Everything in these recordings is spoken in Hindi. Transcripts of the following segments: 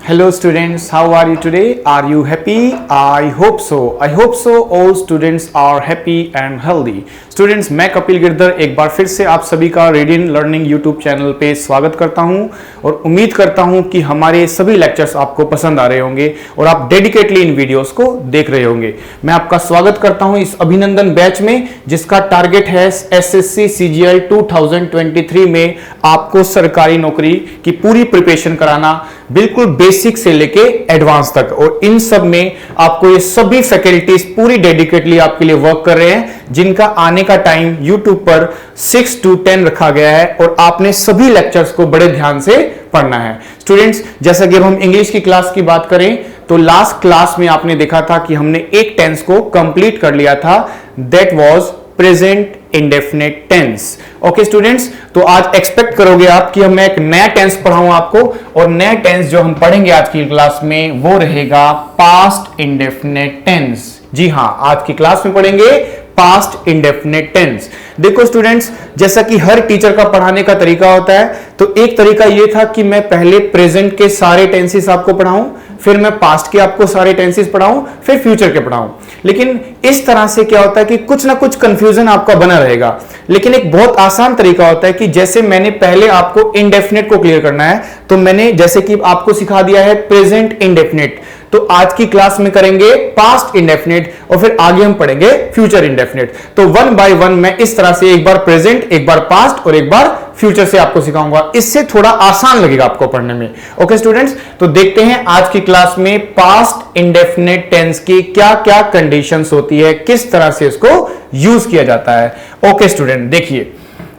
Hello students, how are you today? Are you happy? I hope so. I hope so all students are happy and healthy. Students, मैं कपिल गिरधर एक बार फिर से आप सभी का रेडियंट लर्निंग यूट्यूब चैनल पे स्वागत करता हूं और उम्मीद करता हूं कि हमारे सभी लेक्चर्स आपको पसंद आ रहे होंगे और आप डेडिकेटली इन वीडियोस को देख रहे होंगे। मैं आपका स्वागत करता हूं इस अभिनंदन बैच में जिसका टारगेट है एसएससी सीजीएल 2023 में आपको सरकारी नौकरी की पूरी प्रिपरेशन कराना, बिल्कुल बेसिक से लेके एडवांस तक। और इन सब में आपको ये सभी फैकल्टीज पूरी डेडिकेटली आपके लिए वर्क कर रहे हैं, जिनका आने का टाइम YouTube पर 6 to 10 रखा गया है और आपने सभी लेक्चर्स को बड़े ध्यान से पढ़ना है। स्टूडेंट्स, जैसा कि अब हम इंग्लिश की क्लास की बात करें तो लास्ट क्लास में आपने देखा था कि हमने एक टेंस को कंप्लीट कर लिया था, that was present indefinite tense. Okay students, तो आज एक्सपेक्ट करोगे आप कि मैं एक नया टेंस पढ़ाऊं आपको, और नया टेंस जो हम पढ़ेंगे आज की क्लास में वो रहेगा पास्ट इंडेफिनिट टेंस। जी हां, आज की क्लास में पढ़ेंगे पास्ट इंडेफिनिट टेंस। देखो स्टूडेंट्स, जैसा कि हर टीचर का पढ़ाने का तरीका होता है, तो एक तरीका यह था कि मैं पहले प्रेजेंट के सारे टेंसेस आपको पढ़ाऊं, फिर मैं पास्ट के आपको सारे टेंसेस पढ़ाऊं, फिर फ्यूचर के पढ़ाऊं। लेकिन इस तरह से क्या होता है कि कुछ ना कुछ कंफ्यूजन आपका बना रहेगा। लेकिन एक बहुत आसान तरीका होता है कि जैसे मैंने पहले आपको इंडेफिनिट को क्लियर करना है, तो मैंने जैसे कि आपको सिखा दिया है प्रेजेंट इंडेफिनिट, तो आज की क्लास में करेंगे पास्ट इंडेफिनिट और फिर आगे हम पढ़ेंगे फ्यूचर इंडेफिनिट। तो वन बाय वन मैं इस तरह से एक बार प्रेजेंट, एक बार पास्ट और एक बार फ्यूचर से आपको सिखाऊंगा। इससे थोड़ा आसान लगेगा आपको पढ़ने में। ओके स्टूडेंट्स, तो देखते हैं आज की क्लास में पास्ट इंडेफिनिट टेंस की क्या क्या कंडीशंस होती है, किस तरह से इसको यूज किया जाता है। ओके स्टूडेंट, देखिए,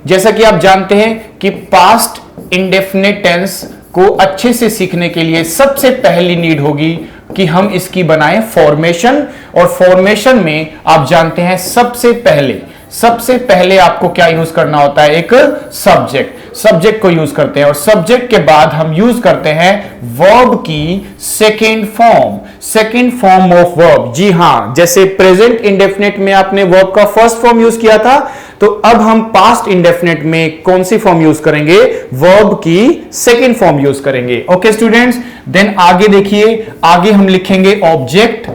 जैसा कि आप जानते हैं कि पास्ट इंडेफिनिट टेंस को अच्छे से सीखने के लिए सबसे पहली नीड होगी कि हम इसकी बनाएं फॉर्मेशन। और फॉर्मेशन में आप जानते हैं सबसे पहले आपको क्या यूज करना होता है, एक सब्जेक्ट को यूज करते हैं, और सब्जेक्ट के बाद हम यूज करते हैं वर्ब की सेकेंड फॉर्म ऑफ वर्ब। जी हां, जैसे प्रेजेंट इंडेफिनिट में आपने वर्ब का फर्स्ट फॉर्म यूज किया था, तो अब हम पास्ट इंडेफिनिट में कौन सी फॉर्म यूज करेंगे, वर्ब की सेकेंड फॉर्म यूज करेंगे। ओके स्टूडेंट्स, देन आगे देखिए, आगे हम लिखेंगे ऑब्जेक्ट।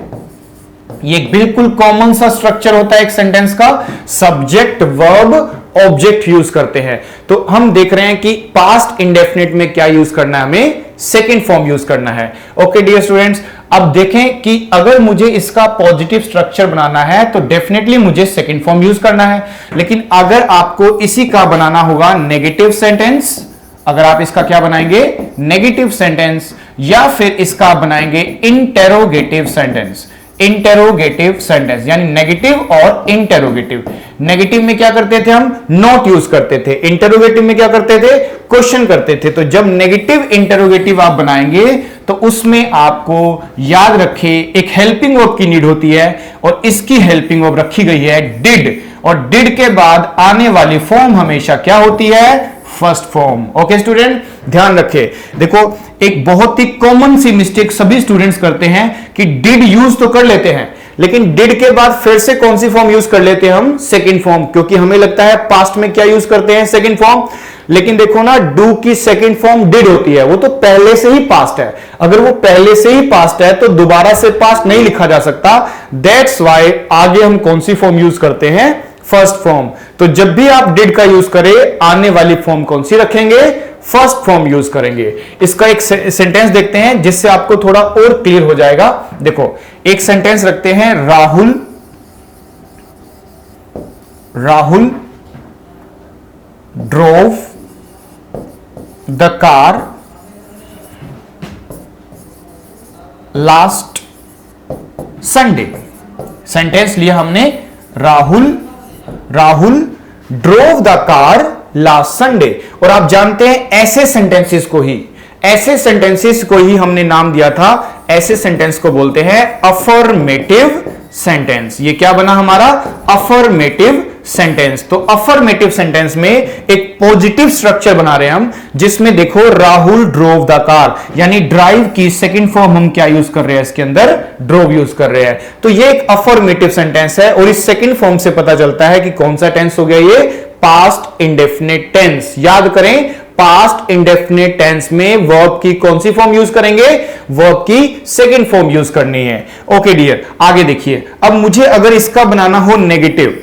ये बिल्कुल कॉमन सा स्ट्रक्चर होता है एक सेंटेंस का, सब्जेक्ट वर्ब ऑब्जेक्ट यूज करते हैं। तो हम देख रहे हैं कि पास्ट इंडेफिनिट में क्या यूज करना है, हमें सेकेंड फॉर्म यूज करना है। ओके डियर स्टूडेंट्स, अब देखें कि अगर मुझे इसका पॉजिटिव स्ट्रक्चर बनाना है तो डेफिनेटली मुझे सेकेंड फॉर्म यूज करना है। लेकिन अगर आपको इसी का बनाना होगा नेगेटिव सेंटेंस, अगर आप इसका क्या बनाएंगे, नेगेटिव सेंटेंस, या फिर इसका बनाएंगे इंटेरोगेटिव सेंटेंस, यानी नेगेटिव और इंटेरोगेटिव। नेगेटिव में क्या करते थे हम, नॉट यूज करते थे, इंटेरोगेटिव में क्या करते थे, क्वेश्चन करते थे। तो जब नेगेटिव इंटेरोगेटिव आप बनाएंगे तो उसमें आपको याद रखें एक हेल्पिंग वर्ब की नीड होती है, और इसकी हेल्पिंग वर्ब रखी गई है डिड, और डिड के बाद आने वाली फॉर्म हमेशा क्या होती है, फर्स्ट फॉर्म। ओके स्टूडेंट, ध्यान रखें। देखो, एक बहुत ही कॉमन सी मिस्टेक सभी स्टूडेंट्स करते हैं कि डिड यूज तो कर लेते हैं, लेकिन डिड के बाद फिर से कौन सी फॉर्म यूज कर लेते हैं हम, सेकंड फॉर्म, क्योंकि हमें लगता है पास्ट में क्या यूज करते हैं, सेकंड फॉर्म। लेकिन देखो ना, डू की सेकंड फॉर्म डिड होती है, वो तो पहले से ही पास्ट है। अगर वो पहले से ही पास्ट है तो दोबारा से पास्ट नहीं लिखा जा सकता। दैट्स व्हाई आगे हम कौन सी फॉर्म यूज करते हैं, फर्स्ट फॉर्म। तो जब भी आप डिड का यूज करें, आने वाली फॉर्म कौन सी रखेंगे, फर्स्ट फॉर्म यूज करेंगे। इसका एक सेंटेंस देखते हैं जिससे आपको थोड़ा और क्लियर हो जाएगा। देखो, एक सेंटेंस रखते हैं, Rahul drove the car last Sunday. Sentence लिया हमने, Rahul drove the car last Sunday. और आप जानते हैं ऐसे सेंटेंसेस को ही हमने नाम दिया था, ऐसे सेंटेंस को बोलते हैं अफर्मेटिव सेंटेंस। ये क्या बना हमारा, अफर्मेटिव सेंटेंस। तो अफर्मेटिव सेंटेंस में एक पॉजिटिव स्ट्रक्चर बना रहे हैं हम, जिसमें देखो राहुल ड्रोव द कार, यानी ड्राइव की सेकंड फॉर्म हम क्या यूज कर रहे हैं, इसके अंदर ड्रोव यूज कर रहे हैं। तो ये एक अफर्मेटिव सेंटेंस है, और इस सेकंड फॉर्म से पता चलता है कि कौन सा टेंस हो गया, ये पास्ट इंडेफिनिट टेंस। याद करें, पास्ट इंडेफिनिट टेंस में वर्ब की कौन सी फॉर्म यूज करेंगे? वर्ब की सेकंड फॉर्म यूज करनी है। ओके डियर, आगे देखिए, अब मुझे अगर इसका बनाना हो नेगेटिव,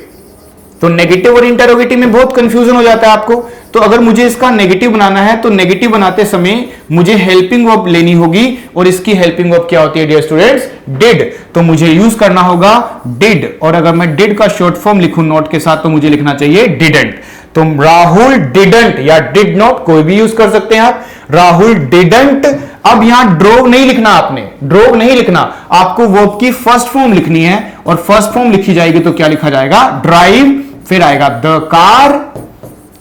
तो नेगेटिव और इंटरोगेटिव में बहुत कंफ्यूजन हो जाता है आपको। तो अगर मुझे इसका नेगेटिव बनाना है तो नेगेटिव बनाते समय मुझे हेल्पिंग वर्ब लेनी होगी, और इसकी हेल्पिंग वर्ब क्या होती है डियर स्टूडेंट्स? डिड। तो मुझे यूज करना होगा डिड, और अगर मैं डिड का शॉर्ट फॉर्म लिखूं नोट के साथ तो मुझे लिखना चाहिए डिडंट। तो राहुल डिडंट या डिड नॉट कोई भी यूज कर सकते हैं आप। राहुल डिडंट। अब यहां ड्रोव नहीं लिखना, आपने ड्रोव नहीं लिखना, आपको वर्ब की फर्स्ट फॉर्म लिखनी है, और फर्स्ट फॉर्म लिखी जाएगी तो क्या लिखा जाएगा? ड्राइव, फिर आएगा द कार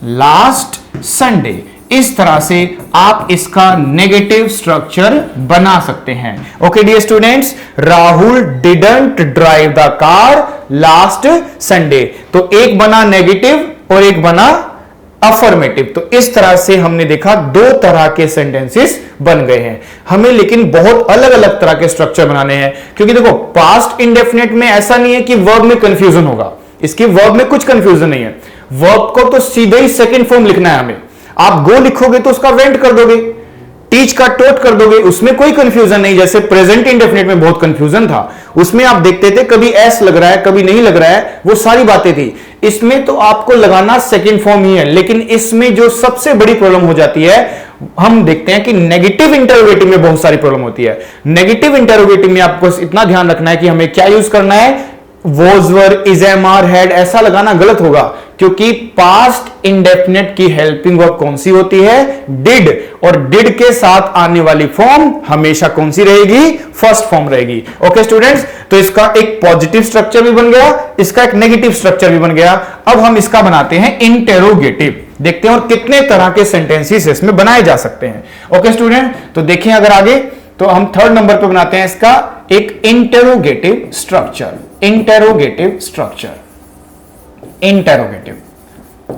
लास्ट संडे। इस तरह से आप इसका नेगेटिव स्ट्रक्चर बना सकते हैं। Okay dear students, Rahul didn't drive the car last Sunday. तो एक बना नेगेटिव और एक बना अफर्मेटिव। तो इस तरह से हमने देखा दो तरह के सेंटेंसेस बन गए हैं। हमें लेकिन बहुत अलग अलग तरह के स्ट्रक्चर बनाने हैं, क्योंकि देखो पास्ट इंडेफिनिट में ऐसा नहीं है कि वर्ब में कंफ्यूजन होगा, इसकी वर्ब में कुछ कंफ्यूजन नहीं है। वर्ब को तो सीधे ही सेकंड फॉर्म लिखना है हमें। आप गो लिखोगे तो उसका वेंट कर दोगे, टीच का टोट कर दोगे, उसमें कोई कंफ्यूजन नहीं। जैसे प्रेजेंट इंडेफिनिट में बहुत कंफ्यूजन था, उसमें आप देखते थे कभी एस लग रहा है कभी नहीं लग रहा है, वो सारी बातें थी। इसमें तो आपको लगाना सेकंड फॉर्म ही है, लेकिन इसमें जो सबसे बड़ी प्रॉब्लम हो जाती है, हम देखते हैं कि नेगेटिव इंटरोगेटिव में बहुत सारी प्रॉब्लम होती है। नेगेटिव इंटरोगेटिव में आपको इतना ध्यान रखना है कि हमें क्या यूज करना है? Was were, is am are, had, ऐसा लगाना गलत होगा, क्योंकि पास्ट इंडेफिनिट की हेल्पिंग वर्ब कौन सी होती है? डिड। और डिड के साथ आने वाली फॉर्म हमेशा कौन सी रहेगी? फर्स्ट फॉर्म रहेगी। ओके स्टूडेंट्स, तो इसका एक पॉजिटिव स्ट्रक्चर भी बन गया, इसका एक नेगेटिव स्ट्रक्चर भी बन गया। अब हम इसका बनाते हैं इंटेरोगेटिव, देखते हैं और कितने तरह के सेंटेंसेस इसमें बनाए जा सकते हैं। ओके स्टूडेंट, तो देखें अगर आगे, तो हम थर्ड नंबर पे बनाते हैं इसका एक interrogative structure. Interrogative structure, interrogative.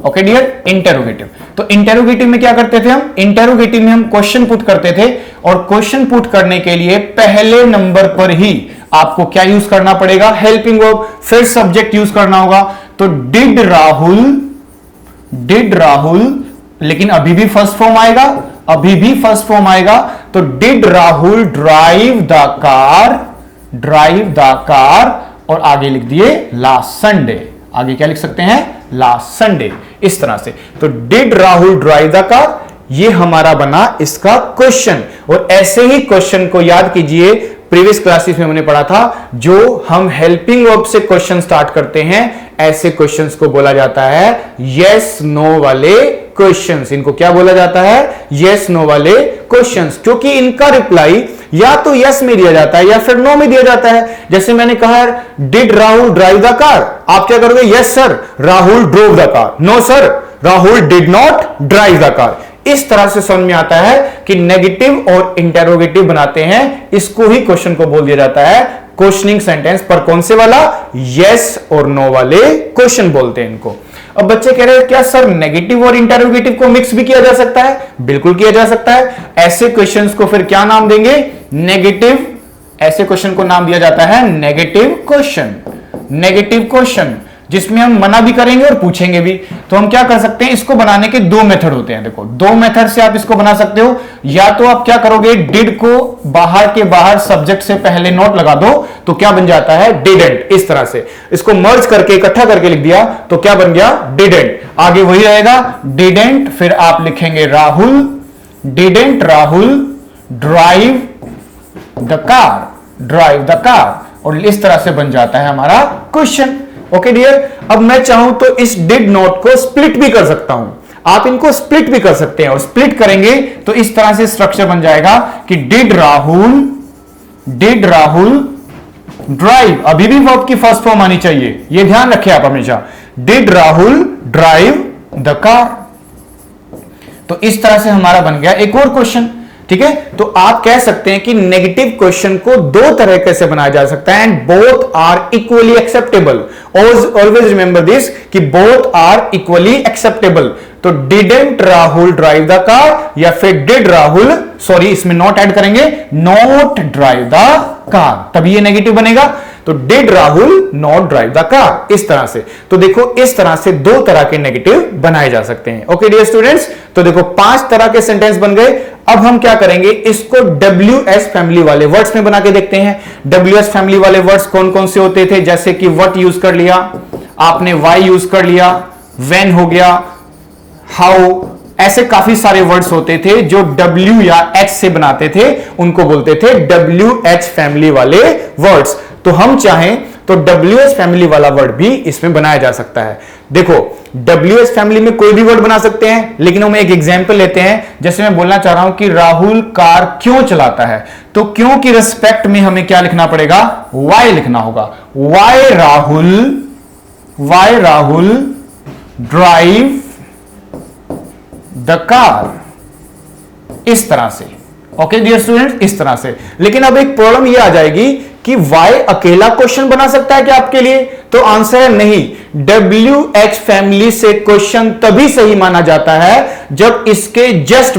Okay dear, interrogative. तो इंटेरोगेटिव में क्या करते थे हम? इंटेरोगेटिव में हम क्वेश्चन पुट करते थे, और क्वेश्चन पुट करने के लिए पहले नंबर पर ही आपको क्या यूज करना पड़ेगा? हेल्पिंग वर्ब, फिर सब्जेक्ट यूज करना होगा। तो डिड राहुल, लेकिन अभी भी फर्स्ट फॉर्म आएगा, अभी भी फर्स्ट फॉर्म आएगा। तो did Rahul drive the car, और आगे लिख दिए लास्ट संडे। आगे क्या लिख सकते हैं? Last Sunday. इस तरह से तो did Rahul drive the car, ये हमारा बना इसका क्वेश्चन। और ऐसे ही क्वेश्चन को याद कीजिए, प्रीवियस क्लासेस में हमने पढ़ा था, जो हम हेल्पिंग वर्ब से क्वेश्चन स्टार्ट करते हैं, ऐसे क्वेश्चंस को बोला जाता है यस नो वाले क्वेश्चंस। इनको क्या बोला जाता है? यस नो वाले क्वेश्चंस, क्योंकि इनका रिप्लाई या तो यस में दिया जाता है या फिर नो में दिया जाता है। जैसे मैंने कहा did Rahul drive the car, आप क्या करोगे? Yes sir, Rahul drove the car. No sir, Rahul did not drive the car. इस तरह से समझ में आता है कि नेगेटिव और इंटेरोगेटिव बनाते हैं, इसको ही क्वेश्चन को बोल दिया जाता है क्वेश्चनिंग सेंटेंस। पर कौन से वाला? यस और नो वाले क्वेश्चन बोलते हैं इनको। अब बच्चे कह रहे हैं क्या सर नेगेटिव और इंटेरोगेटिव को मिक्स भी किया जा सकता है? बिल्कुल किया जा सकता है। ऐसे क्वेश्चंस को फिर क्या नाम देंगे? नेगेटिव। ऐसे क्वेश्चन को नाम दिया जाता है नेगेटिव क्वेश्चन। नेगेटिव क्वेश्चन जिसमें हम मना भी करेंगे और पूछेंगे भी। तो हम क्या कर सकते हैं? इसको बनाने के दो मेथड होते हैं। देखो, दो मेथड से आप इसको बना सकते हो। या तो आप क्या करोगे? डिड को बाहर के बाहर सब्जेक्ट से पहले नोट लगा दो, तो क्या बन जाता है? डिडंट। इस तरह से इसको मर्ज करके इकट्ठा करके लिख दिया तो क्या बन गया? डिडंट। आगे वही रहेगा डिडंट, फिर आप लिखेंगे Rahul, didn't Rahul drive the car, और इस तरह से बन जाता है हमारा क्वेश्चन। ओके डियर, अब मैं चाहूं तो इस डिड नोट को स्प्लिट भी कर सकता हूं। आप इनको स्प्लिट भी कर सकते हैं, और स्प्लिट करेंगे तो इस तरह से स्ट्रक्चर बन जाएगा कि डिड राहुल ड्राइव, अभी भी वर्ब की फर्स्ट फॉर्म आनी चाहिए, ये ध्यान रखें आप हमेशा। Did Rahul drive the car. तो इस तरह से हमारा बन गया एक और क्वेश्चन। ठीक है, तो आप कह सकते हैं कि नेगेटिव क्वेश्चन को दो तरीके से बनाया जा सकता है, and both are equally acceptable. Always remember this कि बोथ आर इक्वली एक्सेप्टेबल। तो didn't Rahul drive the car, या फिर डिड राहुल, सॉरी इसमें नॉट ऐड करेंगे, नॉट ड्राइव द कार, तभी ये नेगेटिव बनेगा। तो तो did Rahul not drive the car, इस तरह से। तो देखो इस तरह से दो तरह के नेगेटिव बनाए जा सकते हैं। ओके डियर स्टूडेंट्स, तो देखो 5 तरह के सेंटेंस बन गए। अब हम क्या करेंगे, इसको WS फैमिली वाले वर्ड्स में बना के देखते हैं। WS फैमिली वाले वर्ड्स कौन कौन से होते थे, जैसे कि व्हाट यूज कर लिया आपने, वाई यूज कर लिया, व्हेन हो गया, हाउ, ऐसे काफी सारे वर्ड्स होते थे जो W या H से बनाते थे, उनको बोलते थे WH फैमिली वाले वर्ड्स। तो हम चाहें तो WH फैमिली वाला वर्ड भी इसमें बनाया जा सकता है। देखो WH फैमिली में कोई भी वर्ड बना सकते हैं, लेकिन हम एक एग्जांपल लेते हैं। जैसे मैं बोलना चाह रहा हूं कि राहुल कार क्यों चलाता है, तो क्यों की रिस्पेक्ट में हमें क्या लिखना पड़ेगा, वाई लिखना होगा। Why Rahul drive the car, इस तरह से। ओके डियर स्टूडेंट, इस तरह से। लेकिन अब एक प्रॉब्लम ये आ जाएगी कि वाई अकेला क्वेश्चन बना सकता है क्या आपके लिए, तो आंसर है नहीं। WH फैमिली से क्वेश्चन तभी सही माना जाता है जब इसके जस्ट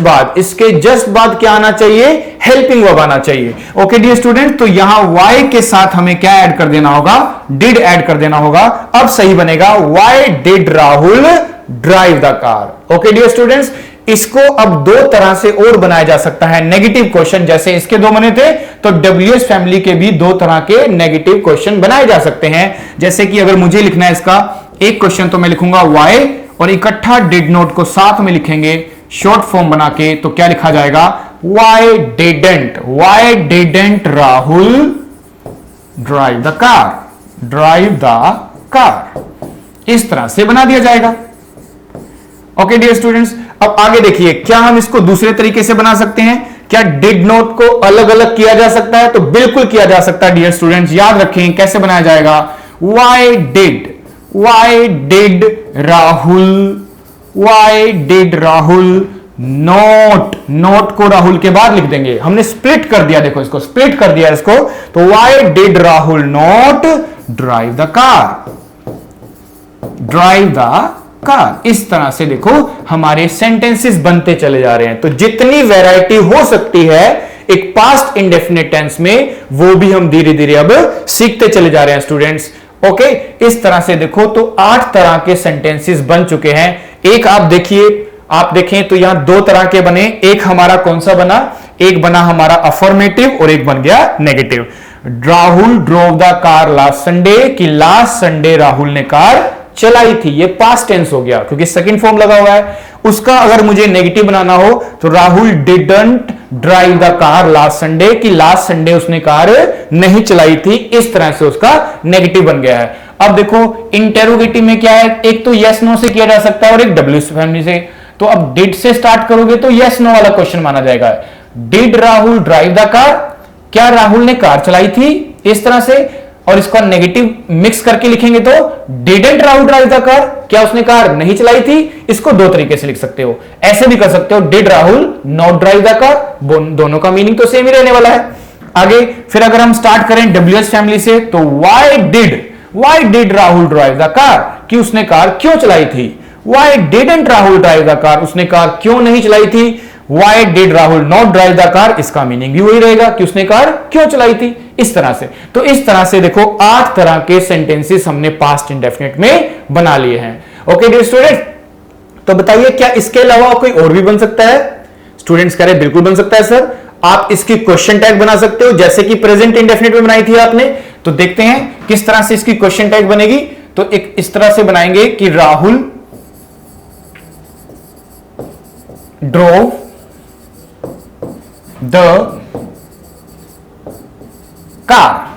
बाद क्या आना चाहिए, हेल्पिंग वर्ब आना चाहिए। ओके डियर स्टूडेंट, तो यहां वाई के साथ हमें क्या ऐड कर देना होगा, डिड ऐड कर देना होगा। अब सही बनेगा, why did Rahul drive the car. Okay dear students, इसको अब दो तरह से और बनाया जा सकता है नेगेटिव क्वेश्चन। जैसे इसके दो बने थे, तो WH फैमिली के भी दो तरह के नेगेटिव क्वेश्चन बनाए जा सकते हैं। जैसे कि अगर मुझे लिखना है इसका एक क्वेश्चन, तो मैं लिखूंगा वाई और इकट्ठा डिड नोट को साथ में लिखेंगे शॉर्ट फॉर्म बना के, तो क्या लिखा जाएगा, Y didn't Rahul drive the car, इस तरह से बना दिया जाएगा। ओके डियर स्टूडेंट्स, अब आगे देखिए, क्या हम इसको दूसरे तरीके से बना सकते हैं, क्या डिड नोट को अलग अलग किया जा सकता है, तो बिल्कुल किया जा सकता है डियर स्टूडेंट्स। याद रखें कैसे बनाया जाएगा, वाई डिड राहुल नोट को राहुल के बाद लिख देंगे, हमने स्प्लिट कर दिया, देखो इसको स्प्लिट कर दिया इसको, तो Y did Rahul not drive the car, इस तरह से देखो हमारे सेंटेंसेस बनते चले जा रहे हैं। तो जितनी वैरायटी हो सकती है एक पास्ट इंडेफिनिट टेंस में, वो भी हम धीरे धीरे अब सीखते चले जा रहे हैं स्टूडेंट्स। ओके, इस तरह से देखो तो 8 तरह के सेंटेंसेस बन चुके हैं। एक आप देखें तो यहां 2 तरह के बने। एक हमारा कौन सा बना, एक बना हमारा अफर्मेटिव और एक बन गया negative. Rahul drove the car last Sunday, कि लास्ट संडे राहुल ने कार चलाई थी, ये पास्ट टेंस हो गया क्योंकि सेकंड फॉर्म लगा हुआ है। उसका अगर मुझे नेगेटिव बनाना हो तो Rahul didn't drive the car last Sunday, कि लास्ट संडे उसने कार नहीं चलाई थी, इस तरह से उसका नेगेटिव बन गया है। अब देखो इंटेरोगेटिव में क्या है, एक तो यस नो से किया जा सकता है और एक WH फैमिली से। तो अब डिड से स्टार्ट करोगे तो यस नो वाला क्वेश्चन माना जाएगा। Did Rahul drive the car, क्या राहुल ने कार चलाई थी, इस तरह से। और इसका नेगेटिव मिक्स करके लिखेंगे तो didn't Rahul drive the car, क्या उसने कार नहीं चलाई थी। इसको दो तरीके से लिख सकते हो, ऐसे भी कर सकते हो did Rahul not drive the car, दोनों का मीनिंग तो सेम ही रहने वाला है। आगे फिर अगर हम स्टार्ट करें WH फैमिली से, तो Y did Rahul drive the car, कि उसने कार क्यों चलाई थी। Y didn't Rahul drive the car, उसने कार क्यों नहीं चलाई थी। Y did Rahul not drive the car, इसका मीनिंग भी वही रहेगा कि उसने कार क्यों चलाई थी, इस तरह से। तो इस तरह से देखो 8 तरह के सेंटेंसेस हमने पास्ट इंडेफिनिट में बना लिए हैं। ओके डियर स्टूडेंट, तो बताइए क्या इसके अलावा कोई और भी बन सकता है। स्टूडेंट्स कह रहे बिल्कुल बन सकता है सर। आप इसकी क्वेश्चन टैग बना सकते हो, जैसे कि प्रेजेंट इंडेफिनिट में बनाई थी आपने। तो देखते हैं किस तरह से इसकी क्वेश्चन टैग बनेगी। तो एक इस तरह से बनाएंगे कि Rahul drove the car,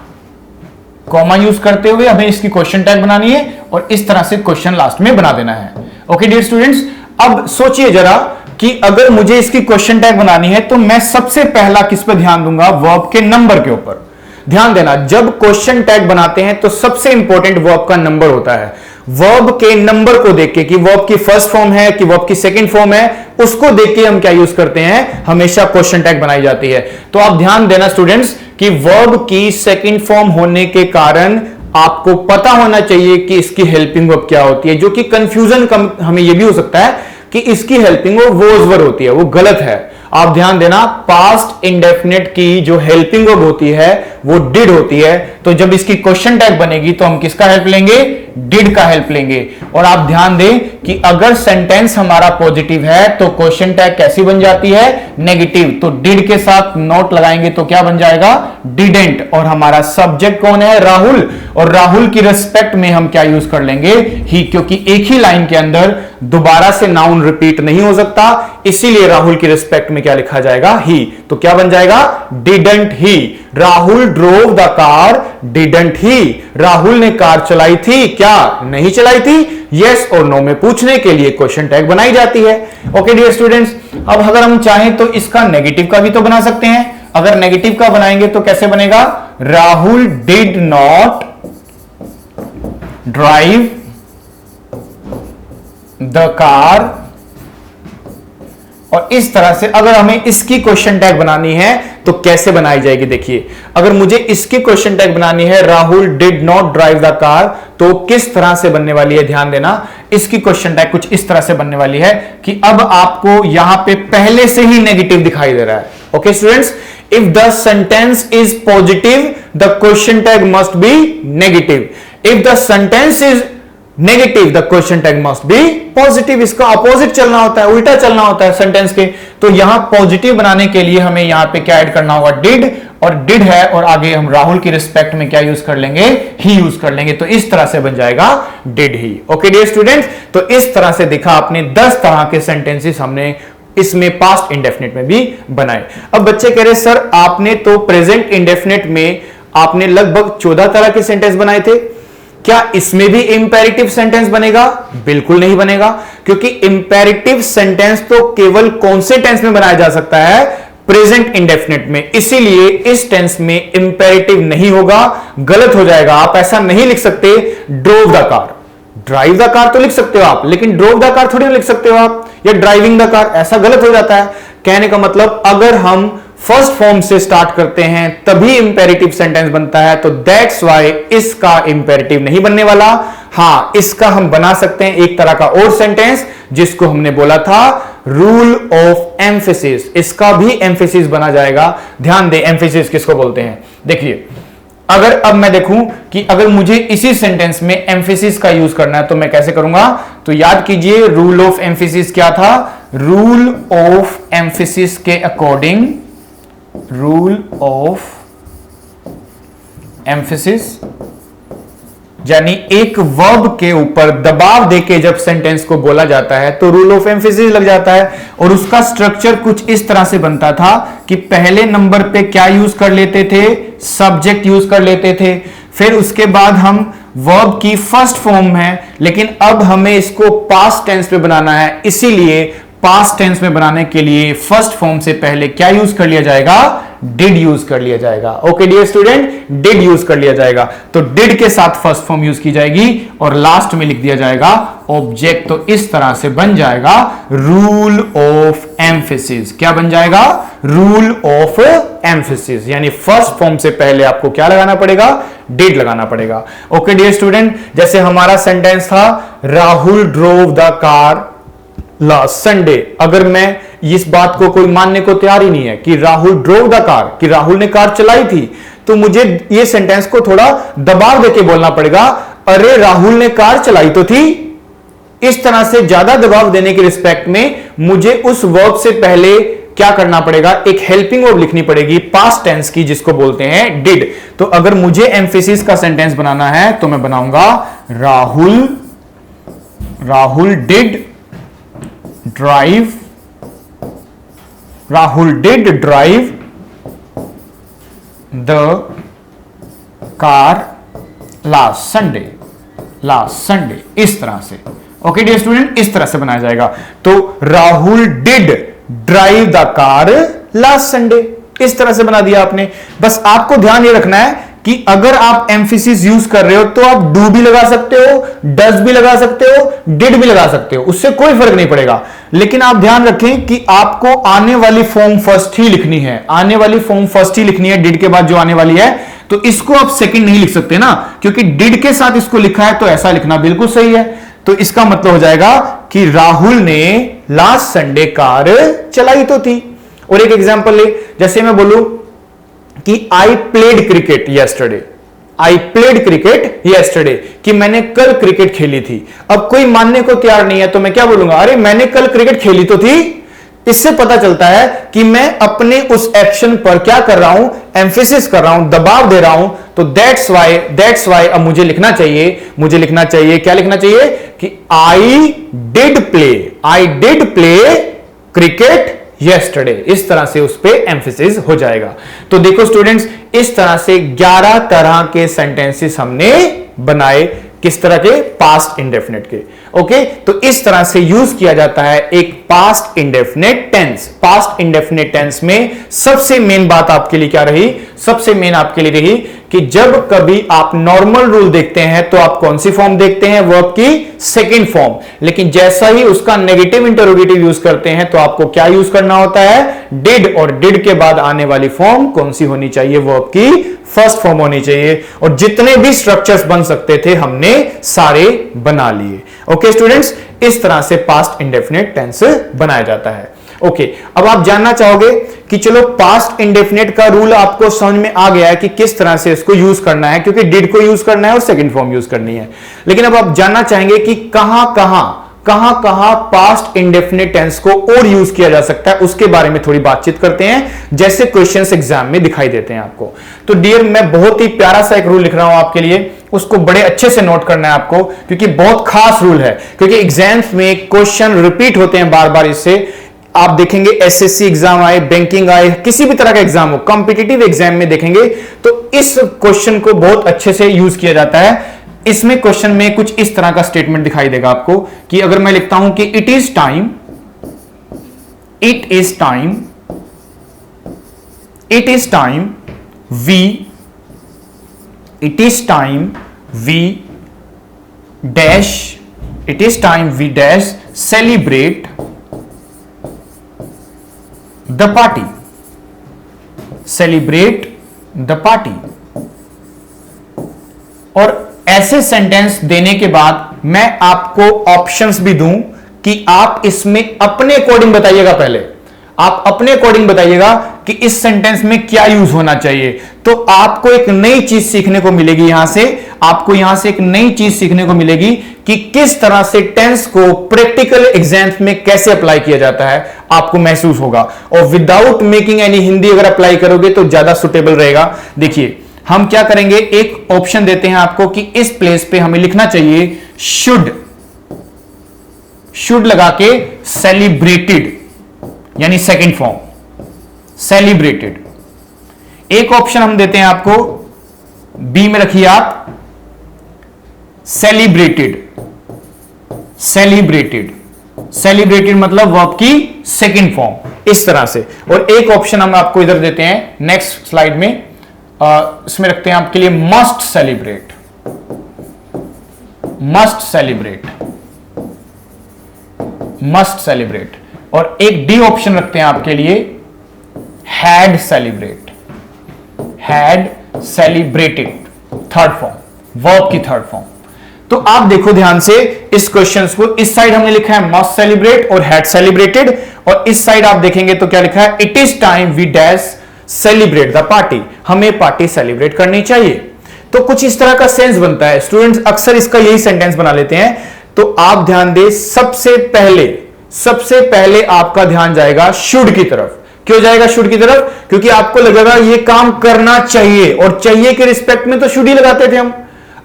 comma use करते हुए हमें इसकी क्वेश्चन टैग बनानी है और इस तरह से क्वेश्चन लास्ट में बना देना है। ओके डियर स्टूडेंट्स, अब सोचिए जरा कि अगर मुझे इसकी क्वेश्चन टैग बनानी है तो मैं सबसे पहला किस पे ध्यान दूंगा, वर्ब के नंबर के ऊपर। ध्यान देना, जब क्वेश्चन टैग बनाते हैं तो सबसे इंपॉर्टेंट वर्ब का नंबर होता है। वर्ब के नंबर को देख के कि वर्ब की फर्स्ट फॉर्म है कि वर्ब की सेकंड फॉर्म है, उसको देख के हम क्या यूज करते हैं, हमेशा क्वेश्चन टैग बनाई जाती है। तो आप ध्यान देना स्टूडेंट्स कि वर्ब की सेकंड फॉर्म होने के कारण आपको पता होना चाहिए कि इसकी हेल्पिंग वर्ब क्या होती है, जो कि कंफ्यूजन हमें यह भी हो सकता है कि इसकी हेल्पिंग वर्ब वोज वर्ब होती है, वो गलत है। आप ध्यान देना, पास्ट इंडेफिनिट की जो हेल्पिंग वर्ब होती है वो डिड होती है, तो जब इसकी क्वेश्चन टैग बनेगी तो हम किसका हेल्प लेंगे? डिड का हेल्प लेंगे। और आप ध्यान दें कि अगर सेंटेंस हमारा पॉजिटिव है तो क्वेश्चन टैग कैसी बन जाती है? नेगेटिव। तो डिड के साथ नोट लगाएंगे तो क्या बन जाएगा? डिडेंट। और हमारा सब्जेक्ट कौन है? राहुल। और राहुल की रिस्पेक्ट में हम क्या यूज कर लेंगे? ही, क्योंकि एक ही लाइन के अंदर दोबारा से नाउन रिपीट नहीं हो सकता, इसीलिए राहुल की रिस्पेक्ट में क्या लिखा जाएगा? ही। तो क्या बन जाएगा? Didn't he. Rahul drove the car didn't he. Rahul ने कार चलाई थी क्या? नहीं चलाई थी। यस और नो में पूछने के लिए क्वेश्चन टैग बनाई जाती है। ओके डियर स्टूडेंट्स, अब अगर हम चाहें तो इसका नेगेटिव का भी तो बना सकते हैं। अगर नेगेटिव का बनाएंगे तो कैसे बनेगा? Rahul did not drive the car. और इस तरह से अगर हमें इसकी क्वेश्चन टैग बनानी है तो कैसे बनाई जाएगी? देखिए, अगर मुझे इसकी क्वेश्चन टैग बनानी है Rahul did not drive the car, तो किस तरह से बनने वाली है? ध्यान देना, इसकी क्वेश्चन टैग कुछ इस तरह से बनने वाली है कि अब आपको यहां पे पहले से ही नेगेटिव दिखाई दे रहा है। Okay students, if the sentence is positive the question tag must be negative. If the sentence is negative the question tag must be positive. इसका अपोजिट चलना होता है, उल्टा चलना होता है सेंटेंस के। तो यहां पॉजिटिव बनाने के लिए हमें यहां पे क्या ऐड करना होगा? डिड। और डिड है और आगे हम राहुल की रिस्पेक्ट में क्या यूज कर लेंगे? ही यूज कर लेंगे। तो इस तरह से बन जाएगा did he. Okay dear students, तो इस तरह से दिखा आपने 10 तरह के सेंटेंसेस हमने इसमें पास्ट इंडेफिनिट में भी बनाए। अब बच्चे कह रहे सर आपने तो प्रेजेंट इंडेफिनिट में आपने लगभग 14 तरह के सेंटेंस बनाए थे, क्या इसमें भी इंपेरेटिव सेंटेंस बनेगा? बिल्कुल नहीं बनेगा, क्योंकि इंपेरेटिव सेंटेंस तो केवल कौन से टेंस में बनाया जा सकता है? प्रेजेंट इंडेफिनिट में। इसीलिए इस टेंस में इंपेरेटिव नहीं होगा, गलत हो जाएगा। आप ऐसा नहीं लिख सकते drove the car. Drive the car तो लिख सकते हो आप, लेकिन ड्रोव द कार थोड़ी लिख सकते हो आप, या ड्राइविंग द कार, ऐसा गलत हो जाता है। कहने का मतलब अगर हम फर्स्ट फॉर्म से स्टार्ट करते हैं तभी इंपेरेटिव सेंटेंस बनता है, तो दैट्स वाई इसका इंपेरेटिव नहीं बनने वाला। हां, इसका हम बना सकते हैं एक तरह का और सेंटेंस जिसको हमने बोला था रूल ऑफ एम्फेसिस। इसका भी एम्फेसिस बना जाएगा। ध्यान दें, एम्फेसिस किसको बोलते हैं? देखिए, अगर अब मैं देखूं कि अगर मुझे इसी सेंटेंस में एम्फेसिस का यूज करना है तो मैं कैसे करूंगा? तो याद कीजिए रूल ऑफ एम्फेसिस क्या था? रूल ऑफ एम्फेसिस के अकॉर्डिंग, रूल ऑफ एम्फेसिस यानी एक वर्ब के ऊपर दबाव देके जब सेंटेंस को बोला जाता है तो रूल ऑफ एम्फेसिस लग जाता है। और उसका स्ट्रक्चर कुछ इस तरह से बनता था कि पहले नंबर पे क्या यूज कर लेते थे? सब्जेक्ट यूज कर लेते थे। फिर उसके बाद हम वर्ब की फर्स्ट फॉर्म है, लेकिन अब हमें इसको पास्ट टेंस पे बनाना है, इसीलिए पास्ट टेंस में बनाने के लिए फर्स्ट फॉर्म से पहले क्या यूज कर लिया जाएगा? डिड यूज कर लिया जाएगा। Okay dear student, did use कर लिया जाएगा। तो डिड के साथ फर्स्ट फॉर्म यूज की जाएगी और लास्ट में लिख दिया जाएगा ऑब्जेक्ट। तो इस तरह से बन जाएगा रूल ऑफ एम्फेसिस। क्या बन जाएगा? Rule of emphasis. यानी फर्स्ट फॉर्म से पहले आपको क्या लगाना पड़ेगा? डिड लगाना पड़ेगा। ओके डियर स्टूडेंट, जैसे हमारा सेंटेंस था Rahul drove the car last Sunday. अगर मैं इस बात को कोई मानने को तैयार ही नहीं है कि राहुल ड्रोव द कार, कि राहुल ने कार चलाई थी, तो मुझे ये सेंटेंस को थोड़ा दबाव देके बोलना पड़ेगा, अरे राहुल ने कार चलाई तो थी। इस तरह से ज्यादा दबाव देने के रिस्पेक्ट में मुझे उस वर्ब से पहले क्या करना पड़ेगा? एक हेल्पिंग वर्ब लिखनी पड़ेगी पास्ट टेंस की, जिसको बोलते हैं डिड। तो अगर मुझे एम्फेसिस का सेंटेंस बनाना है तो मैं बनाऊंगा Rahul did drive, Rahul did drive the car last Sunday. इस तरह से। ओके डियर स्टूडेंट, इस तरह से बनाया जाएगा। तो Rahul did drive the car last Sunday, इस तरह से बना दिया आपने। बस आपको ध्यान ये रखना है कि अगर आप एम्फेसिस यूज कर रहे हो तो आप डू भी लगा सकते हो, डज भी लगा सकते हो, डिड भी लगा सकते हो, उससे कोई फर्क नहीं पड़ेगा। लेकिन आप ध्यान रखें कि आपको आने वाली फॉर्म फर्स्ट ही लिखनी है, आने वाली फॉर्म फर्स्ट ही लिखनी है डिड के बाद जो आने वाली है। तो इसको आप सेकंड नहीं लिख सकते ना, क्योंकि डिड के साथ इसको लिखा है तो ऐसा लिखना बिल्कुल सही है। तो इसका मतलब हो जाएगा कि राहुल ने लास्ट संडे कार चलाई तो थी। और एक एग्जांपल ले, जैसे मैं बोलूं कि I played cricket yesterday, I played cricket yesterday, कि मैंने कल क्रिकेट खेली थी। अब कोई मानने को तैयार नहीं है तो मैं क्या बोलूंगा, अरे मैंने कल क्रिकेट खेली तो थी। इससे पता चलता है कि मैं अपने उस एक्शन पर क्या कर रहा हूं, एम्फेसिस कर रहा हूं, दबाव दे रहा हूं। तो दैट्स वाई अब मुझे लिखना चाहिए क्या लिखना चाहिए कि I did play cricket yesterday. इस तरह से उस पर एम्फेसिस हो जाएगा। तो देखो स्टूडेंट्स, इस तरह से 11 तरह के सेंटेंसेस हमने बनाए। किस तरह के? पास्ट इंडेफिनिट के। ओके, तो इस तरह से यूज किया जाता है एक past indefinite tense. Past indefinite tense में सबसे मेन बात आपके लिए क्या रही? सबसे मेन आपके लिए रही कि जब कभी आप नॉर्मल रूल देखते हैं तो आप कौन सी फॉर्म देखते हैं? वर्ब की सेकेंड फॉर्म। लेकिन जैसा ही उसका नेगेटिव इंटरोगेटिव यूज करते हैं तो आपको क्या यूज करना होता है? डिड, और डिड के बाद आने वाली फॉर्म कौन सी होनी चाहिए? वर्ब की फर्स्ट फॉर्म होनी चाहिए। और जितने भी स्ट्रक्चर्स बन सकते थे हमने सारे बना लिए। ओके स्टूडेंट्स, इस तरह से पास्ट इंडेफिनिट टेंस बनाया जाता है। ओके, अब आप जानना चाहोगे कि चलो पास्ट इंडेफिनिट का रूल आपको समझ में आ गया है कि किस तरह से इसको यूज करना है, क्योंकि डिड को यूज करना है और सेकंड फॉर्म यूज करनी है। लेकिन अब आप जानना चाहेंगे कि कहां कहां पास्ट इंडेफिनिट टेंस को और यूज किया जा सकता है, उसके बारे में थोड़ी बातचीत करते हैं, जैसे क्वेश्चंस एग्जाम में दिखाई देते हैं आपको। तो डियर, मैं बहुत ही प्यारा सा एक रूल लिख रहा हूं आपके लिए, उसको बड़े अच्छे से नोट करना है आपको, क्योंकि बहुत खास रूल है। क्योंकि एग्जाम्स में क्वेश्चन रिपीट होते हैं बार बार। इससे आप देखेंगे एसएससी एग्जाम आए, बैंकिंग आए, किसी भी तरह का एग्जाम हो, कॉम्पिटिटिव एग्जाम में देखेंगे तो इस क्वेश्चन को बहुत अच्छे से यूज किया जाता है। इसमें क्वेश्चन में कुछ इस तरह का स्टेटमेंट दिखाई देगा आपको कि अगर मैं लिखता हूं कि it is time we dash celebrate the party. और ऐसे सेंटेंस देने के बाद मैं आपको ऑप्शंस भी दूं कि आप इसमें अपने अकॉर्डिंग बताइएगा। पहले आप अपने अकॉर्डिंग बताइएगा कि इस सेंटेंस में क्या यूज होना चाहिए। तो आपको एक नई चीज सीखने को मिलेगी। आपको यहां से एक नई चीज सीखने को मिलेगी कि किस तरह से टेंस को प्रैक्टिकल एग्जाम्स में कैसे अप्लाई किया जाता है, आपको महसूस होगा। और विदाउट मेकिंग एनी हिंदी अगर अप्लाई करोगे तो ज्यादा सुटेबल रहेगा। देखिए, हम क्या करेंगे, एक ऑप्शन देते हैं आपको कि इस प्लेस पे हमें लिखना चाहिए शुड लगा के सेलिब्रेटेड, यानी सेकंड फॉर्म सेलिब्रेटेड। एक ऑप्शन हम देते हैं आपको, बी में रखिए आप सेलिब्रेटेड मतलब वर्ब की सेकंड फॉर्म, इस तरह से। और एक ऑप्शन हम आपको इधर देते हैं नेक्स्ट स्लाइड में, इसमें रखते हैं आपके लिए मस्ट सेलिब्रेट। और एक डी ऑप्शन रखते हैं आपके लिए had celebrated, third form, verb की थर्ड फॉर्म। तो आप देखो ध्यान से इस क्वेश्चन को, इस साइड हमने लिखा है मस्ट सेलिब्रेट और हैड सेलिब्रेटेड, और इस साइड आप देखेंगे तो क्या लिखा है, it is time we dash celebrate the party, हमें पार्टी सेलिब्रेट करनी चाहिए। तो कुछ इस तरह का सेंस बनता है। स्टूडेंट्स अक्सर इसका यही सेंटेंस बना लेते हैं। तो आप ध्यान दें, सबसे पहले आपका ध्यान जाएगा शुड की तरफ। क्यों जाएगा शुड की तरफ? क्योंकि आपको लगेगा ये काम करना चाहिए, और चाहिए के रिस्पेक्ट में तो शुड ही लगाते थे हम,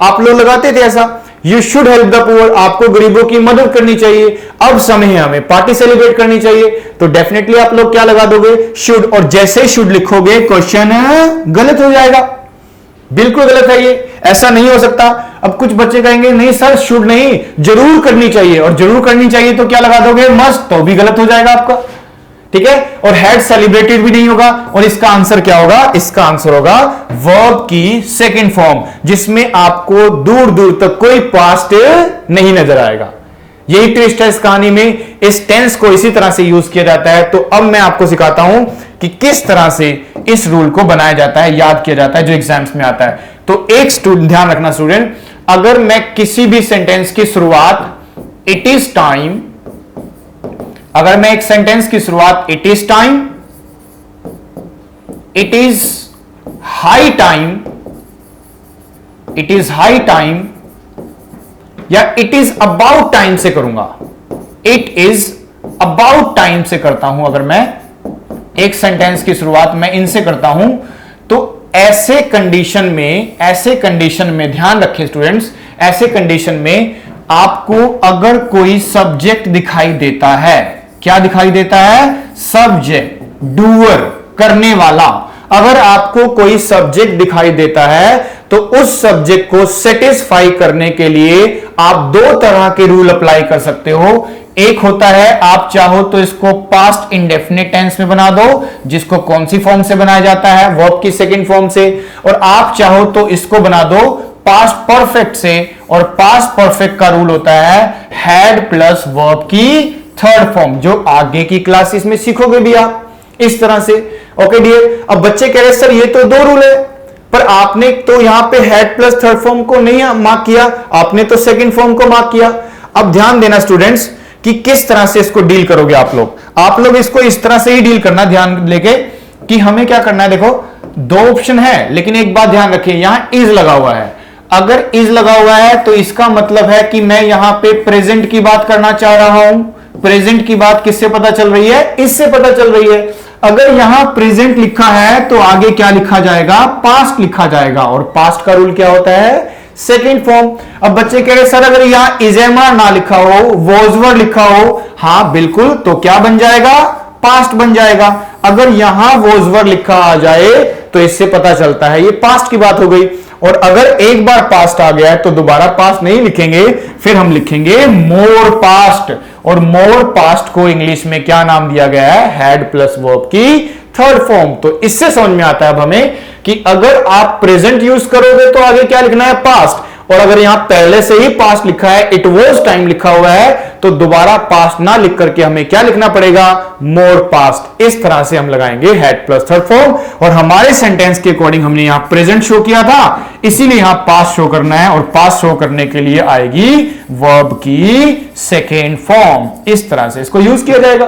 आप लोग लगाते थे ऐसा, you should help the poor, आपको गरीबों की मदद करनी चाहिए। अब समय है हमें पार्टी सेलिब्रेट करनी चाहिए, तो डेफिनेटली आप लोग क्या लगा दोगे, शुड। और जैसे शुड लिखोगे क्वेश्चन गलत हो जाएगा, बिल्कुल गलत है ये, ऐसा नहीं हो सकता। अब कुछ बच्चे कहेंगे नहीं सर शुड नहीं, जरूर करनी चाहिए, और जरूर करनी चाहिए तो क्या लगा दोगे, मस्ट, तो भी गलत हो जाएगा आपका, ठीक है। और हैड सेलिब्रेटेड भी नहीं होगा, और इसका आंसर क्या होगा, इसका आंसर होगा वर्ब की सेकंड फॉर्म, जिसमें आपको दूर दूर तक कोई पास्ट नहीं नजर आएगा। यही ट्विस्ट है इस कहानी में, इस टेंस को इसी तरह से यूज किया जाता है। तो अब मैं आपको सिखाता हूं कि किस तरह से इस रूल को बनाया जाता है, याद किया जाता है, जो एग्जाम्स में आता है। तो एक ध्यान रखना स्टूडेंट, अगर मैं किसी भी सेंटेंस की शुरुआत इट इज टाइम, अगर मैं एक सेंटेंस की शुरुआत it is time it is high time, it is high time, या इट इज अबाउट टाइम से करूंगा, इट इज अबाउट टाइम से करता हूं, अगर मैं एक सेंटेंस की शुरुआत मैं इनसे करता हूं, तो ऐसे कंडीशन में ध्यान रखें स्टूडेंट्स, ऐसे कंडीशन में आपको अगर कोई सब्जेक्ट दिखाई देता है, क्या दिखाई देता है? सब्जेक्ट, डूअर, करने वाला। अगर आपको कोई सब्जेक्ट दिखाई देता है तो उस सब्जेक्ट को सेटिस्फाई करने के लिए आप दो तरह के रूल अप्लाई कर सकते हो। एक होता है आप चाहो तो इसको पास्ट इंडेफिनिट टेंस में बना दो, जिसको कौन सी फॉर्म से बनाया जाता है? वर्ब की सेकंड फॉर्म से। और आप चाहो तो इसको बना दो पास्ट परफेक्ट से, और पास्ट परफेक्ट का रूल होता है हैड प्लस वर्ब की थर्ड फॉर्म, जो आगे की क्लासेस में सीखोगे भी आप इस तरह से। ओके डियर, अब बच्चे कह रहे सर ये तो दो रूल है, पर आपने तो यहां पे हैड प्लस थर्ड फॉर्म को नहीं मार्क किया, आपने तो सेकंड फॉर्म को मार्क किया। अब ध्यान देना स्टूडेंट्स कि किस तरह से इसको डील करोगे आप लोग इसको इस तरह से ही डील करना, ध्यान लेके कि हमें क्या करना है। देखो दो ऑप्शन है, लेकिन एक बात ध्यान रखिए, यहां इज लगा हुआ है। अगर इज लगा हुआ है तो इसका मतलब है कि मैं यहां पे प्रेजेंट की बात करना चाह रहा हूं। प्रेजेंट की बात किससे पता चल रही है? इससे पता चल रही है। अगर यहां प्रेजेंट लिखा है तो आगे क्या लिखा जाएगा? पास्ट लिखा जाएगा, और पास्ट का रूल क्या होता है? Second form. अब बच्चे कह रहे सर अगर यहां इजेमा ना लिखा हो, वॉजवर लिखा हो, हाँ बिल्कुल, तो क्या बन जाएगा? पास्ट बन जाएगा। अगर यहां वॉजवर लिखा आ जाए तो इससे पता चलता है ये पास्ट की बात हो गई। और अगर एक बार पास्ट आ गया है तो दोबारा पास्ट नहीं लिखेंगे, फिर हम लिखेंगे मोर पास्ट। और मोर पास्ट को इंग्लिश में क्या नाम दिया गया है? हैड प्लस वर्ब की थर्ड फॉर्म। तो इससे समझ में आता है अब हमें कि अगर आप प्रेजेंट यूज करोगे तो आगे क्या लिखना है? पास्ट। और अगर यहां पहले से ही पास्ट लिखा है, इट वॉज टाइम लिखा हुआ है, तो दोबारा पास्ट ना लिख करके हमें क्या लिखना पड़ेगा? मोर पास्ट। इस तरह से हम लगाएंगे हैड प्लस थर्ड फॉर्म। और हमारे सेंटेंस के अकॉर्डिंग हमने यहां प्रेजेंट शो किया था, इसीलिए यहां पास्ट शो करना है, और पास्ट शो करने के लिए आएगी वर्ब की सेकेंड फॉर्म। इस तरह से इसको यूज किया जाएगा।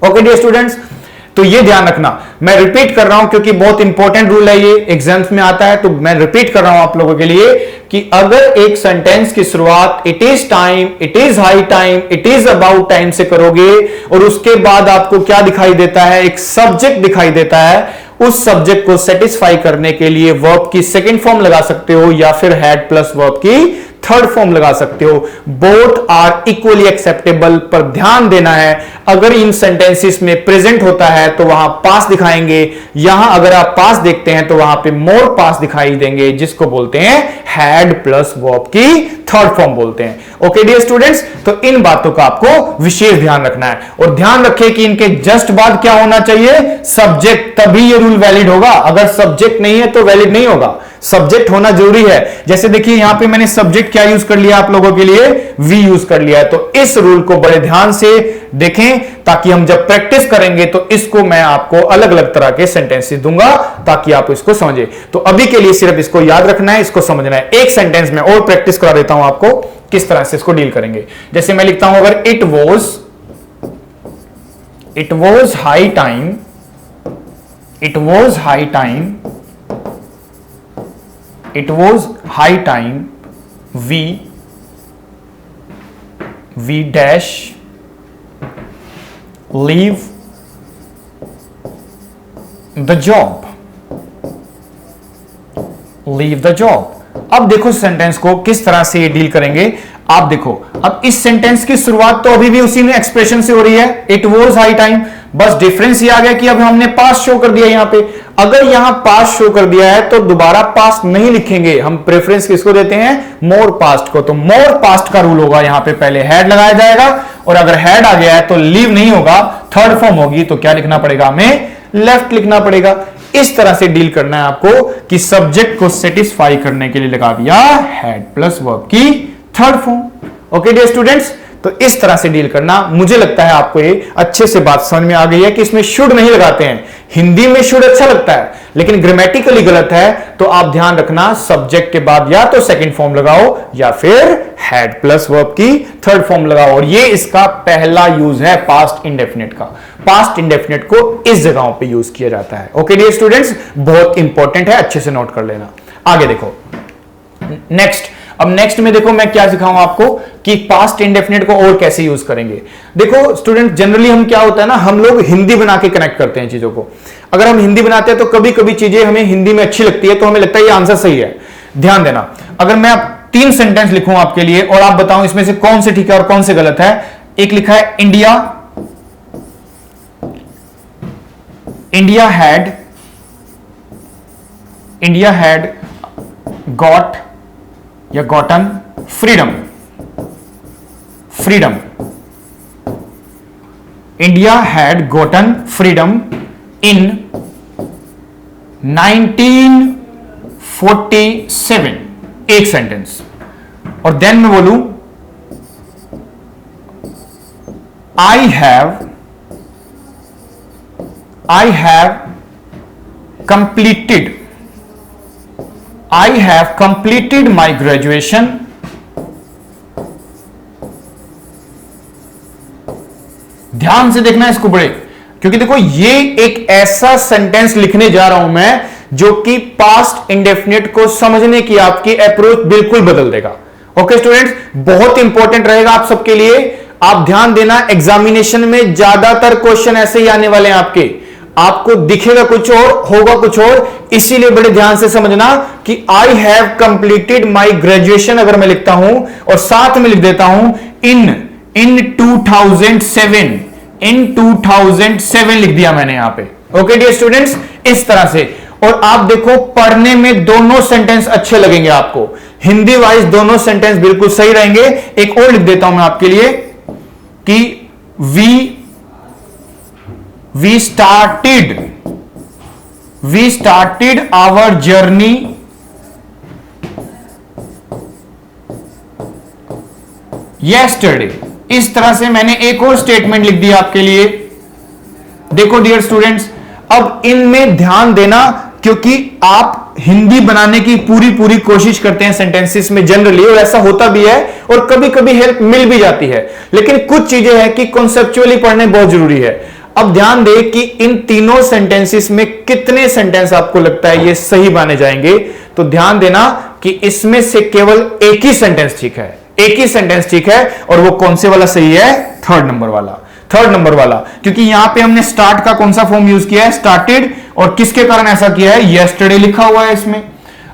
ओके डियर स्टूडेंट्स, तो ये ध्यान रखना, मैं रिपीट कर रहा हूं क्योंकि बहुत इंपॉर्टेंट रूल है, ये एग्जाम्स में आता है, तो मैं रिपीट कर रहा हूं आप लोगों के लिए कि अगर एक सेंटेंस की शुरुआत it is time, it is high time, it is about time से करोगे, और उसके बाद आपको क्या दिखाई देता है? एक सब्जेक्ट दिखाई देता है, उस सब्जेक्ट को सेटिस्फाई करने के लिए वर्ब की सेकेंड फॉर्म लगा सकते हो, या फिर हैड प्लस वर्ब की थर्ड फॉर्म लगा सकते हो। Both are equally acceptable. पर ध्यान देना है, अगर इन सेंटेंसेस में प्रेजेंट होता है तो वहां पास्ट दिखाएंगे, यहां अगर आप पास्ट देखते हैं तो वहां पे मोर पास्ट दिखाई देंगे, जिसको बोलते हैं हैड प्लस वर्ब की थर्ड फॉर्म बोलते हैं। ओके डियर स्टूडेंट्स, तो इन बातों का आपको विशेष ध्यान रखना है, और ध्यान रखें कि इनके जस्ट बाद क्या होना चाहिए? सब्जेक्ट, तभी ये रूल वैलिड होगा। अगर सब्जेक्ट नहीं है तो वैलिड नहीं होगा, सब्जेक्ट होना जरूरी है। जैसे देखिए यहां पे मैंने सब्जेक्ट क्या यूज कर लिया आप लोगों के लिए? वी यूज कर लिया है। तो इस रूल को बड़े ध्यान से देखें, ताकि हम जब प्रैक्टिस करेंगे तो इसको मैं आपको अलग अलग तरह के सेंटेंसेस दूंगा ताकि आप इसको समझे। तो अभी के लिए सिर्फ इसको याद रखना है, इसको समझना है। एक सेंटेंस में और प्रैक्टिस करा देता हूं आपको किस तरह से इसको डील करेंगे। जैसे मैं लिखता हूं अगर it was high time, it was high time, it was high time we dash leave the job, leave the job। अब देखो सेंटेंस को किस तरह से ये डील करेंगे। आप देखो, अब इस सेंटेंस की शुरुआत तो अभी भी उसी ने एक्सप्रेशन से हो रही है, इट वॉज हाई टाइम, बस डिफरेंस ये आ गया कि अब हमने पास्ट शो कर दिया यहां पे। अगर यहां पास्ट शो कर दिया है तो दोबारा पास्ट नहीं लिखेंगे, हम प्रेफरेंस किसको देते हैं? मोर पास्ट को। तो मोर पास्ट का रूल होगा, यहां पे पहले हैड लगाया जाएगा, और अगर हैड आ गया है तो लीव नहीं होगा, थर्ड फॉर्म होगी, तो क्या लिखना पड़ेगा? हमें लेफ्ट लिखना पड़ेगा। इस तरह से डील करना है आपको कि सब्जेक्ट को सेटिस्फाई करने के लिए लगा दिया हैड प्लस वर्ब की third form. Okay dear students, तो इस तरह से डील करना। मुझे लगता है आपको ये अच्छे से बात समझ में आ गई है कि इसमें शुड नहीं लगाते हैं। हिंदी में शुड अच्छा लगता है लेकिन ग्रामेटिकली गलत है, तो आप ध्यान रखना सब्जेक्ट के बाद या तो सेकंड फॉर्म लगाओ या फिर हैड प्लस वर्ब की थर्ड फॉर्म लगाओ। और ये इसका पहला यूज है पास्ट इंडेफिनिट का। पास्ट इंडेफिनिट को इस जगहों पे यूज किया जाता है। ओके डियर स्टूडेंट्स, बहुत इंपॉर्टेंट है, अच्छे से नोट कर लेना। आगे देखो नेक्स्ट। अब नेक्स्ट में देखो मैं क्या सिखाऊंगा आपको कि पास्ट इंडेफिनिट को और कैसे यूज करेंगे। देखो स्टूडेंट, जनरली हम क्या होता है ना, हम लोग हिंदी बना के कनेक्ट करते हैं चीजों को। अगर हम हिंदी बनाते हैं तो कभी कभी चीजें हमें हिंदी में अच्छी लगती है तो हमें लगता है ये आंसर सही है। ध्यान देना, अगर मैं 3 सेंटेंस लिखूं आपके लिए और आप बताओ इसमें से कौन से ठीक है और कौन से गलत है। एक लिखा है इंडिया हैड गॉट या gotten freedom. India had gotten freedom इन 1947। एक सेंटेंस। और देन मैं बोलूं I have completed my graduation ध्यान से देखना इसको बड़े, क्योंकि देखो ये एक ऐसा सेंटेंस लिखने जा रहा हूं मैं जो कि पास्ट इंडेफिनिट को समझने की आपकी अप्रोच बिल्कुल बदल देगा। ओके स्टूडेंट्स, बहुत इंपॉर्टेंट रहेगा आप सबके लिए। आप ध्यान देना, एग्जामिनेशन में ज्यादातर क्वेश्चन ऐसे ही आने वाले हैं आपके। आपको दिखेगा कुछ और, होगा कुछ और, इसीलिए बड़े ध्यान से समझना कि I have completed my graduation अगर मैं लिखता हूं और साथ में लिख देता हूं इन 2007 लिख दिया मैंने यहां पे। ओके डियर स्टूडेंट्स, इस तरह से। और आप देखो पढ़ने में दोनों सेंटेंस अच्छे लगेंगे आपको, हिंदी वाइज दोनों सेंटेंस बिल्कुल सही रहेंगे। एक और लिख देता हूं मैं आपके लिए कि we started our journey yesterday। इस तरह से मैंने एक और स्टेटमेंट लिख दिया आपके लिए। देखो डियर स्टूडेंट्स, अब इनमें ध्यान देना, क्योंकि आप हिंदी बनाने की पूरी कोशिश करते हैं सेंटेंसेस में जनरली, और ऐसा होता भी है और कभी कभी हेल्प मिल भी जाती है, लेकिन कुछ चीजें हैं कि कॉन्सेप्चुअली पढ़ने बहुत जरूरी है। अब ध्यान दें कि इन तीनों सेंटेंसेस में कितने सेंटेंस आपको लगता है ये सही माने जाएंगे। तो ध्यान देना कि इसमें से केवल एक ही सेंटेंस ठीक है, एक ही सेंटेंस ठीक है, और वो कौन से वाला सही है? थर्ड नंबर वाला। क्योंकि यहां पे हमने स्टार्ट का कौन सा फॉर्म यूज किया है? स्टार्टेड। और किसके कारण ऐसा किया है? यस्टरडे लिखा हुआ है इसमें।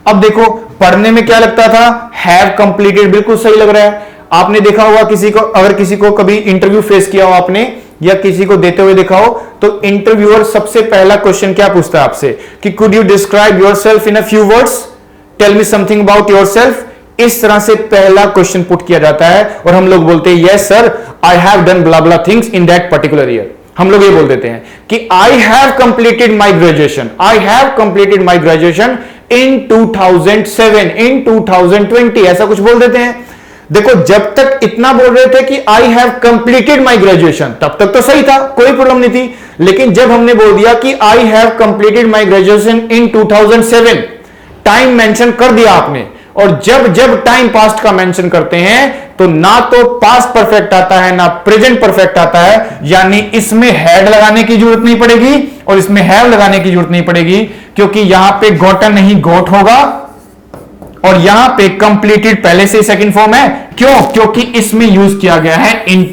अब देखो पढ़ने में क्या लगता था? हैव कंप्लीटेड बिल्कुल सही लग रहा है। आपने देखा होगा किसी को, अगर किसी को कभी इंटरव्यू फेस किया हो आपने या किसी को देते हुए देखा हो, तो इंटरव्यूअर सबसे पहला क्वेश्चन क्या पूछता है आपसे कि could you describe yourself in a few words, tell me something about yourself. इस तरह से पहला क्वेश्चन पुट किया जाता है और हम लोग बोलते हैं yes sir I have done blah blah things in that particular year. हम लोग ये बोल देते हैं कि I have completed my graduation in 2007, इन 2020, ऐसा कुछ बोल देते हैं। देखो जब तक इतना बोल रहे थे कि I have completed my graduation, तब तक तो सही था, कोई प्रॉब्लम नहीं थी। लेकिन जब हमने बोल दिया कि I have completed my graduation in 2007, time mention कर दिया आपने, और जब जब टाइम पास्ट का मेंशन करते हैं तो ना तो पास्ट परफेक्ट आता है ना प्रेजेंट परफेक्ट आता है, यानी इसमें हैड लगाने की जरूरत नहीं पड़ेगी और इसमें हैव लगाने की जरूरत नहीं पड़ेगी, क्योंकि यहां पे गोटन नहीं गोट होगा, और यहां पे कंप्लीटेड पहले से सेकंड फॉर्म है। क्यों? क्योंकि इसमें यूज किया गया है इन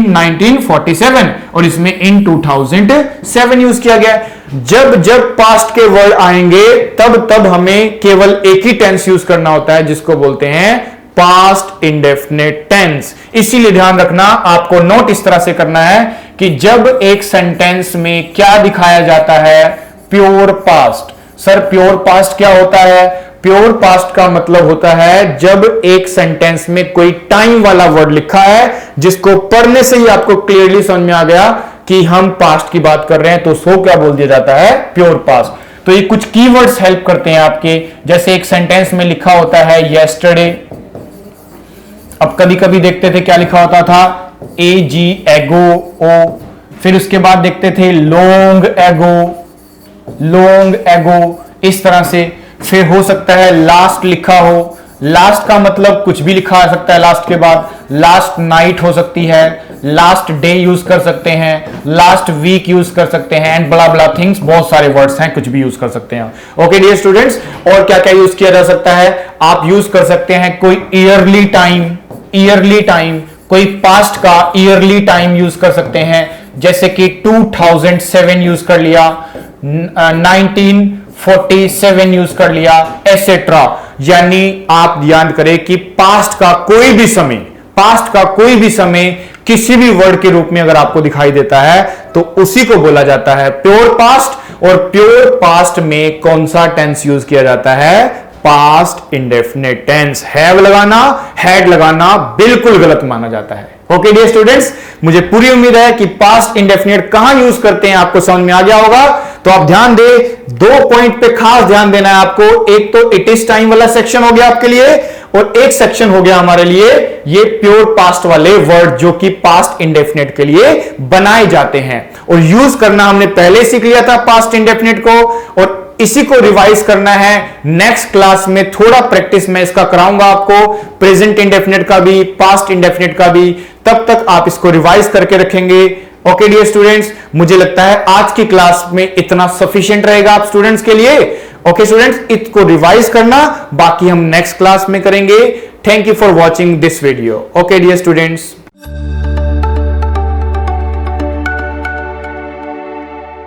1947 और इसमें इन 2007 यूज किया गया है। जब जब पास्ट के वर्ड आएंगे तब तब हमें केवल एक ही टेंस यूज करना होता है, जिसको बोलते हैं पास्ट इंडेफिनिट टेंस। इसीलिए ध्यान रखना, आपको नोट इस तरह से करना है कि जब एक सेंटेंस में क्या दिखाया जाता है? Pure past. Sir pure past क्या होता है? प्योर पास्ट का मतलब होता है जब एक सेंटेंस में कोई टाइम वाला वर्ड लिखा है जिसको पढ़ने से ही आपको क्लियरली समझ में आ गया कि हम पास्ट की बात कर रहे हैं, तो सो क्या बोल दिया जाता है? Pure past. तो ये कुछ कीवर्ड्स हेल्प करते हैं आपके, जैसे एक सेंटेंस में लिखा होता है यस्टरडे, अब कभी कभी देखते थे क्या लिखा होता था, AG एगो ओ, फिर उसके बाद देखते थे लॉन्ग एगो, इस तरह से। फिर हो सकता है लास्ट लिखा हो, लास्ट का मतलब कुछ भी लिखा आ सकता है लास्ट के बाद, लास्ट नाइट हो सकती है, लास्ट डे यूज कर सकते हैं, लास्ट वीक यूज कर सकते हैं, एंड बड़ा बड़ा थिंग्स, बहुत सारे वर्ड्स हैं, कुछ भी यूज कर सकते हैं। ओके डियर स्टूडेंट्स, और क्या क्या यूज किया जा सकता है, आप यूज कर सकते हैं कोई ईयरली टाइम, कोई पास्ट का ईयरली टाइम यूज कर सकते हैं, जैसे कि 2007 यूज कर लिया, 1947 यूज कर लिया, एसेट्रा। यानी आप याद करें कि पास्ट का कोई भी समय किसी भी वर्ड के रूप में अगर आपको दिखाई देता है तो उसी को बोला जाता है प्योर पास्ट। और प्योर पास्ट में कौन सा टेंस यूज किया जाता है, पास्ट इंडेफिनिट टेंस। हैव लगाना, हैड लगाना बिल्कुल गलत माना जाता है। ओके डियर स्टूडेंट्स, मुझे पूरी उम्मीद है कि पास्ट इंडेफिनिट कहां यूज करते हैं आपको समझ में आ गया होगा। तो आप ध्यान दे, 2 पॉइंट पे खास ध्यान देना है आपको। एक तो इट इज टाइम वाला सेक्शन हो गया आपके लिए, और एक सेक्शन हो गया हमारे लिए ये प्योर पास्ट वाले वर्ड जो कि पास्ट इंडेफिनिट के लिए बनाए जाते हैं। और यूज करना हमने पहले सीख लिया था पास्ट इंडेफिनिट को, और इसी को रिवाइज करना है नेक्स्ट क्लास में। थोड़ा प्रैक्टिस मैं इसका कराऊंगा आपको, प्रेजेंट इंडेफिनिट का भी, पास्ट इंडेफिनिट का भी। तब तक आप इसको रिवाइज करके रखेंगे। ओके डियर स्टूडेंट्स, मुझे लगता है आज की क्लास में इतना सफिशिएंट रहेगा आप स्टूडेंट्स के लिए। ओके स्टूडेंट्स, इसको रिवाइज करना, बाकी हम नेक्स्ट क्लास में करेंगे। Thank you for watching this video. Okay dear students.